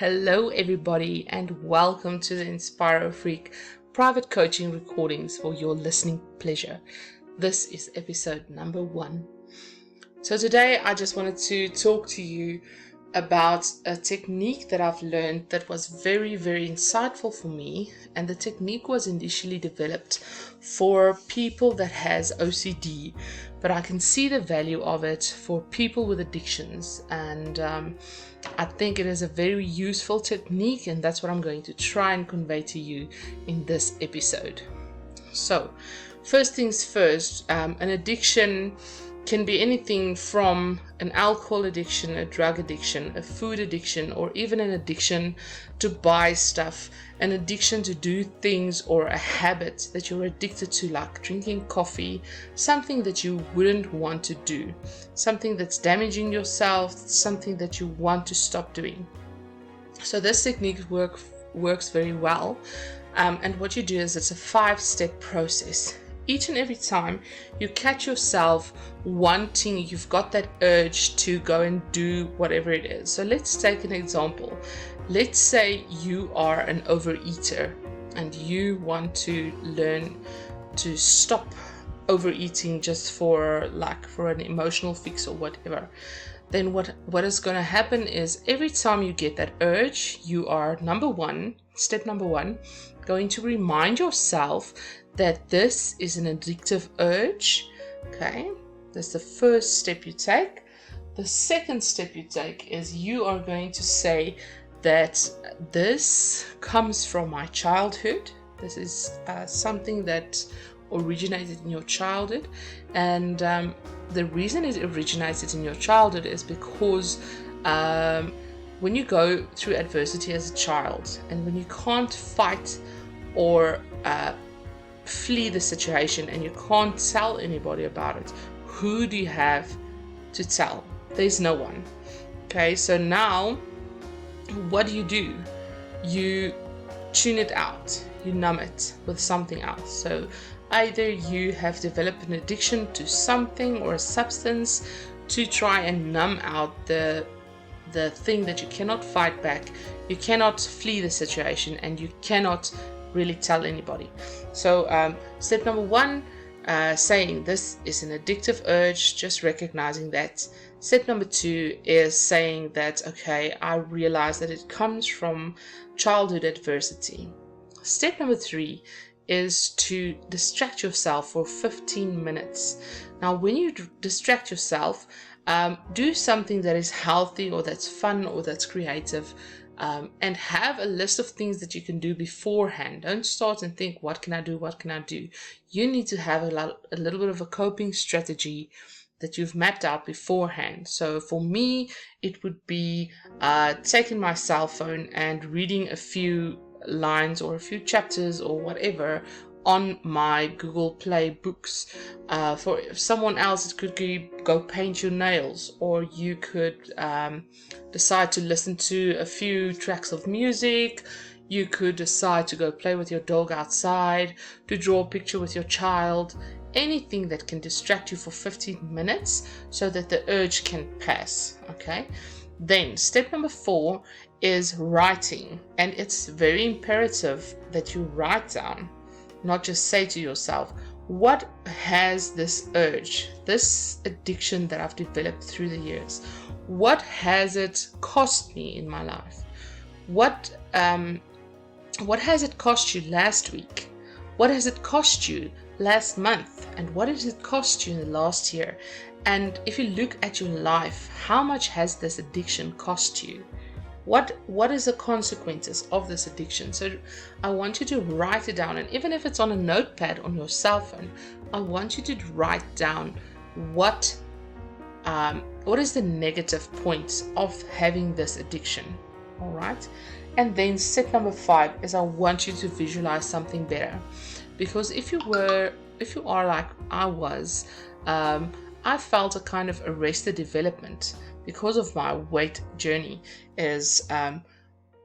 Hello everybody and welcome to the Inspiro Freak private coaching recordings for your listening pleasure. This is episode number 1. So today I just wanted to talk to you about a technique that I've learned that was very, very insightful for me, and the technique was initially developed for people that has OCD, but I can see the value of it for people with addictions, and I think it is a very useful technique, and that's what I'm going to try and convey to you in this episode. So first things first, an addiction can be anything from an alcohol addiction, a drug addiction, a food addiction, or even an addiction to buy stuff, an addiction to do things, or a habit that you're addicted to, like drinking coffee, something that you wouldn't want to do, something that's damaging yourself, something that you want to stop doing. So this technique works very well, and what you do is it's a 5-step process. Each and every time you catch yourself wanting, you've got that urge to go and do whatever it is. So let's take an example. Let's say you are an overeater and you want to learn to stop overeating just for an emotional fix or whatever. Then what is going to happen is every time you get that urge, you are step number one, going to remind yourself that this is an addictive urge. Okay, that's the first step you take. The second step you take is you are going to say that this comes from my childhood. This is something that originated in your childhood, and the reason it originated in your childhood is because when you go through adversity as a child, and when you can't fight or flee the situation and you can't tell anybody about it, who do you have to tell? There's no one. Okay, so now what do? You tune it out, you numb it with something else. So either you have developed an addiction to something or a substance to try and numb out the thing that you cannot fight back, you cannot flee the situation, and you cannot really tell anybody. So step number 1, saying this is an addictive urge, just recognizing that. Step number 2 is saying that, okay, I realize that it comes from childhood adversity. Step number 3 is to distract yourself for 15 minutes. Now, when you distract yourself, do something that is healthy or that's fun or that's creative, and have a list of things that you can do beforehand. Don't start and think, what can I do? You need to have a little bit of a coping strategy that you've mapped out beforehand. So for me, it would be taking my cell phone and reading a few lines or a few chapters or whatever on my Google Play books. For someone else, it could be go paint your nails, or you could decide to listen to a few tracks of music. You could decide to go play with your dog outside, to draw a picture with your child, anything that can distract you for 15 minutes so that the urge can pass. Okay, then step number 4 is writing, and it's very imperative that you write down, not just say to yourself, what has this urge, this addiction that I've developed through the years, what has it cost me in my life? What has it cost you last week? What has it cost you last month? And what has it cost you in the last year? And if you look at your life, how much has this addiction cost you? What is the consequences of this addiction? So I want you to write it down, and even if it's on a notepad on your cell phone, I want you to write down what is the negative points of having this addiction. All right, and then step number 5 is I want you to visualize something better, because if you are like I was, I felt a kind of arrested development because of my weight journey. Is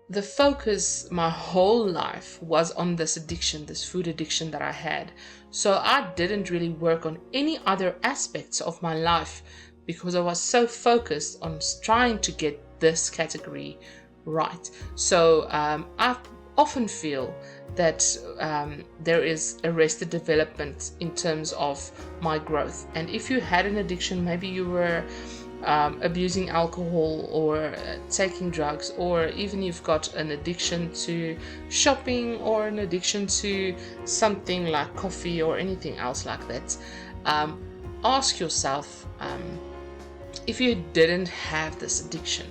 the focus my whole life was on this addiction, this food addiction that I had. So I didn't really work on any other aspects of my life because I was so focused on trying to get this category right. So I often feel that there is arrested development in terms of my growth. And if you had an addiction, maybe you were abusing alcohol or taking drugs, or even you've got an addiction to shopping or an addiction to something like coffee or anything else like that, ask yourself, if you didn't have this addiction,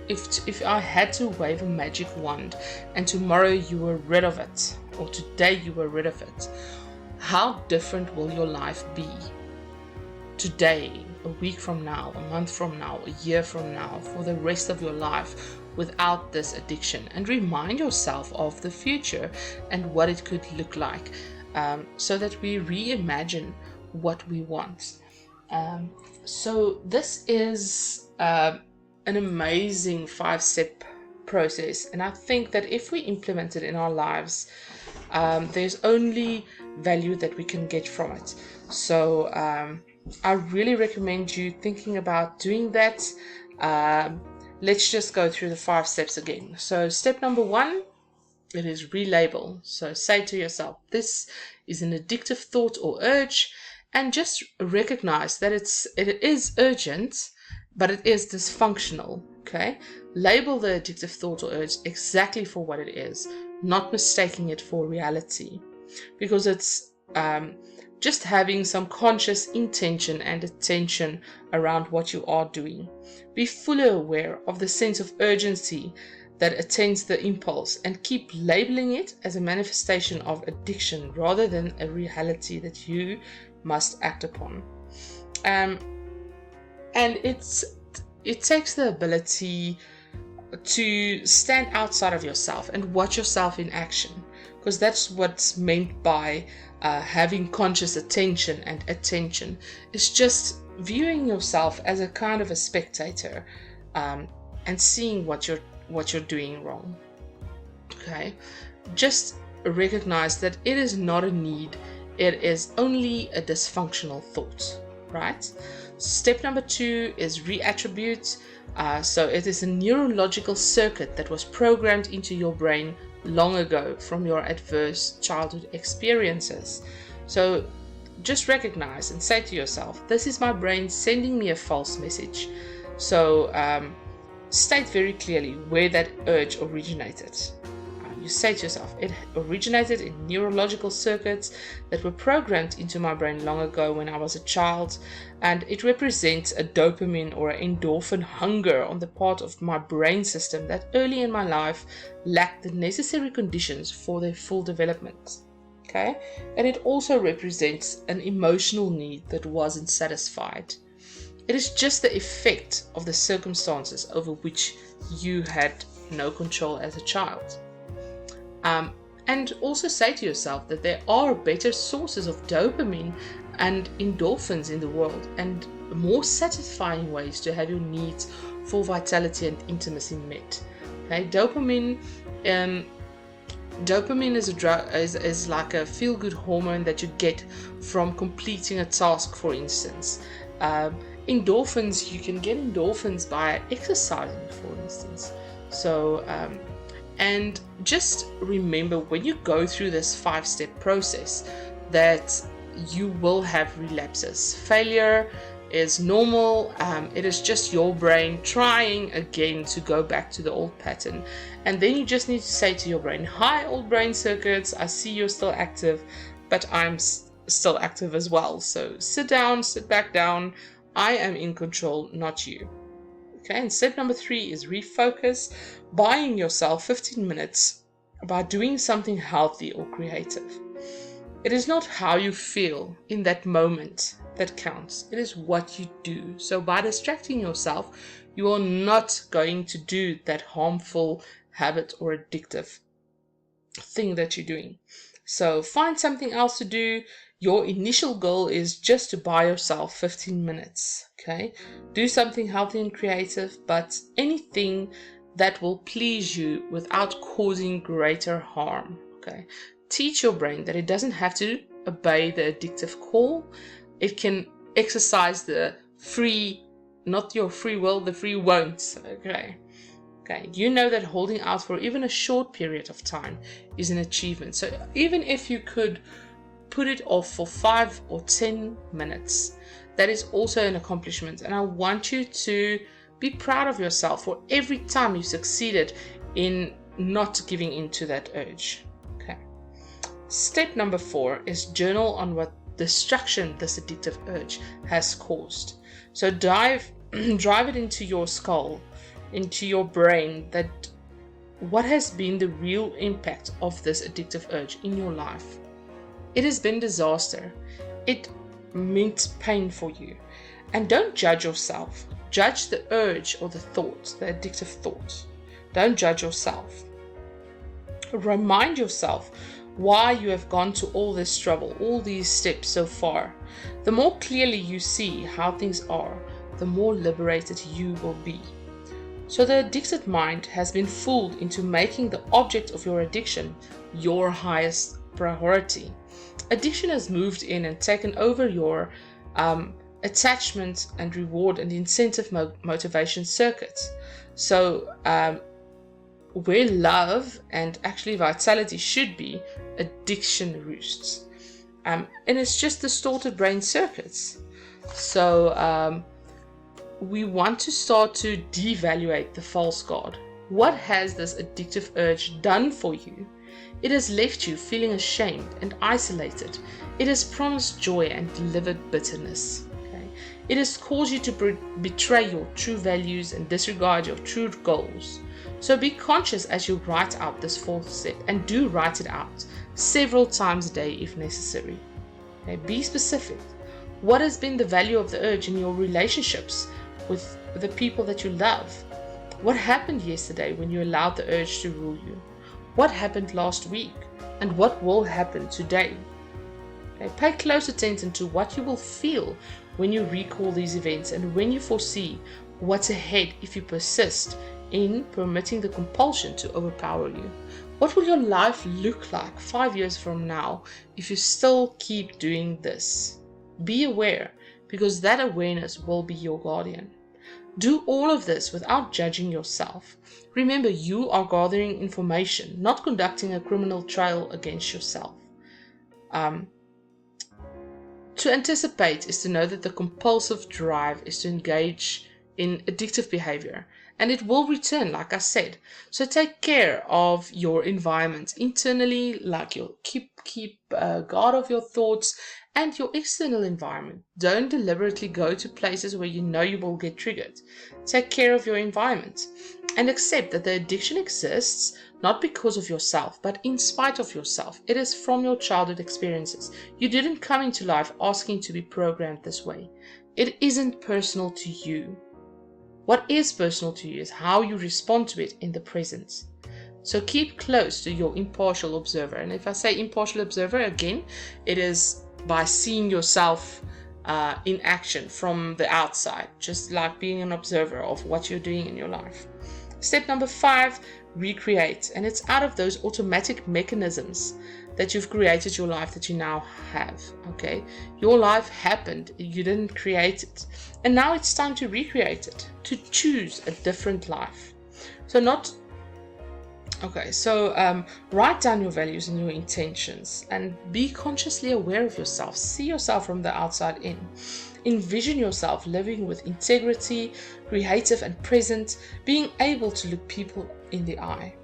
if I had to wave a magic wand and tomorrow you were rid of it, or today you were rid of it, how different will your life be today, a week from now, a month from now, a year from now, for the rest of your life without this addiction? And remind yourself of the future and what it could look like, so that we reimagine what we want. So this is an amazing 5-step process, and I think that if we implement it in our lives, there's only value that we can get from it. So I really recommend you thinking about doing that. Let's just go through the 5 steps again. So step number 1, it is relabel. So say to yourself, this is an addictive thought or urge, and just recognize that it is urgent, but it is dysfunctional. Okay, label the addictive thought or urge exactly for what it is, not mistaking it for reality, because it's just having some conscious intention and attention around what you are doing. Be fully aware of the sense of urgency that attends the impulse, and keep labeling it as a manifestation of addiction rather than a reality that you must act upon. And it takes the ability to stand outside of yourself and watch yourself in action, because that's what's meant by having conscious attention. And attention is just viewing yourself as a kind of a spectator, and seeing what you're doing wrong. Okay, just recognize that it is not a need, it is only a dysfunctional thought, right? Step number 2 is reattribute. So it is a neurological circuit that was programmed into your brain long ago from your adverse childhood experiences. So just recognize and say to yourself, this is my brain sending me a false message. So state very clearly where that urge originated. You say to yourself, it originated in neurological circuits that were programmed into my brain long ago when I was a child, and it represents a dopamine or an endorphin hunger on the part of my brain system that early in my life lacked the necessary conditions for their full development. Okay, and it also represents an emotional need that wasn't satisfied. It is just the effect of the circumstances over which you had no control as a child. And also say to yourself that there are better sources of dopamine and endorphins in the world, and more satisfying ways to have your needs for vitality and intimacy met. Okay, dopamine is a drug, is like a feel-good hormone that you get from completing a task, for instance. Endorphins, you can get endorphins by exercising, for instance. So and just remember, when you go through this 5-step process, that you will have relapses. Failure is normal. It is just your brain trying again to go back to the old pattern. And then you just need to say to your brain, hi, old brain circuits, I see you're still active, but I'm still active as well. So sit back down. I am in control, not you. Okay, and step number 3 is refocus, buying yourself 15 minutes by doing something healthy or creative. It is not how you feel in that moment that counts. It is what you do. So by distracting yourself, you are not going to do that harmful habit or addictive thing that you're doing. So find something else to do. Your initial goal is just to buy yourself 15 minutes. Okay, do something healthy and creative, but anything that will please you without causing greater harm. Okay, teach your brain that it doesn't have to obey the addictive call. It can exercise the free, not your free will, the free won't. Okay, Okay, you know that holding out for even a short period of time is an achievement. So even if you could put it off for 5 or 10 minutes, that is also an accomplishment. And I want you to be proud of yourself for every time you succeeded in not giving in to that urge. Okay. Step number 4 is journal on what destruction this addictive urge has caused. So drive it into your skull, into your brain, that what has been the real impact of this addictive urge in your life. It has been disaster. It meant pain for you. And don't judge yourself. Judge the urge or the thought, the addictive thought. Don't judge yourself. Remind yourself why you have gone to all this trouble, all these steps so far. The more clearly you see how things are, the more liberated you will be. So the addicted mind has been fooled into making the object of your addiction your highest priority. Addiction has moved in and taken over your attachment and reward and incentive motivation circuits. So where love and actually vitality should be, addiction roosts. And it's just distorted brain circuits. So we want to start to devaluate the false god. What has this addictive urge done for you? It has left you feeling ashamed and isolated. It has promised joy and delivered bitterness. Okay? It has caused you to betray your true values and disregard your true goals. So be conscious as you write out this 4th step, and do write it out several times a day if necessary. Okay? Be specific. What has been the value of the urge in your relationships with the people that you love? What happened yesterday when you allowed the urge to rule you? What happened last week? And what will happen today? Okay, pay close attention to what you will feel when you recall these events, and when you foresee what's ahead if you persist in permitting the compulsion to overpower you. What will your life look like 5 years from now if you still keep doing this? Be aware, because that awareness will be your guardian. Do all of this without judging yourself. Remember, you are gathering information, not conducting a criminal trial against yourself. To anticipate is to know that the compulsive drive is to engage in addictive behavior, and it will return, like I said. So take care of your environment internally, like you'll keep guard of your thoughts, and your external environment. Don't deliberately go to places where you know you will get triggered. Take care of your environment and accept that the addiction exists not because of yourself, but in spite of yourself. It is from your childhood experiences. You didn't come into life asking to be programmed this way. It isn't personal to you. What is personal to you is how you respond to it in the present. So keep close to your impartial observer. And if I say impartial observer, again, it is by seeing yourself in action from the outside, just like being an observer of what you're doing in your life. Step number 5, recreate. And it's out of those automatic mechanisms that you've created your life that you now have. Okay, your life happened, you didn't create it, and now it's time to recreate it, to choose a different life. Write down your values and your intentions, and be consciously aware of yourself. See yourself from the outside in. Envision yourself living with integrity, creative and present, being able to look people in the eye.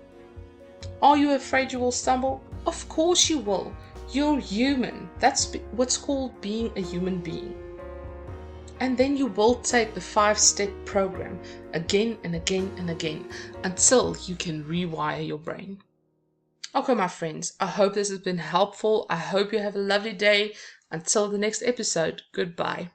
Are you afraid you will stumble? Of course you will. You're human. That's what's called being a human being. And then you will take the 5-step program again and again and again until you can rewire your brain. Okay, my friends, I hope this has been helpful. I hope you have a lovely day. Until the next episode, goodbye.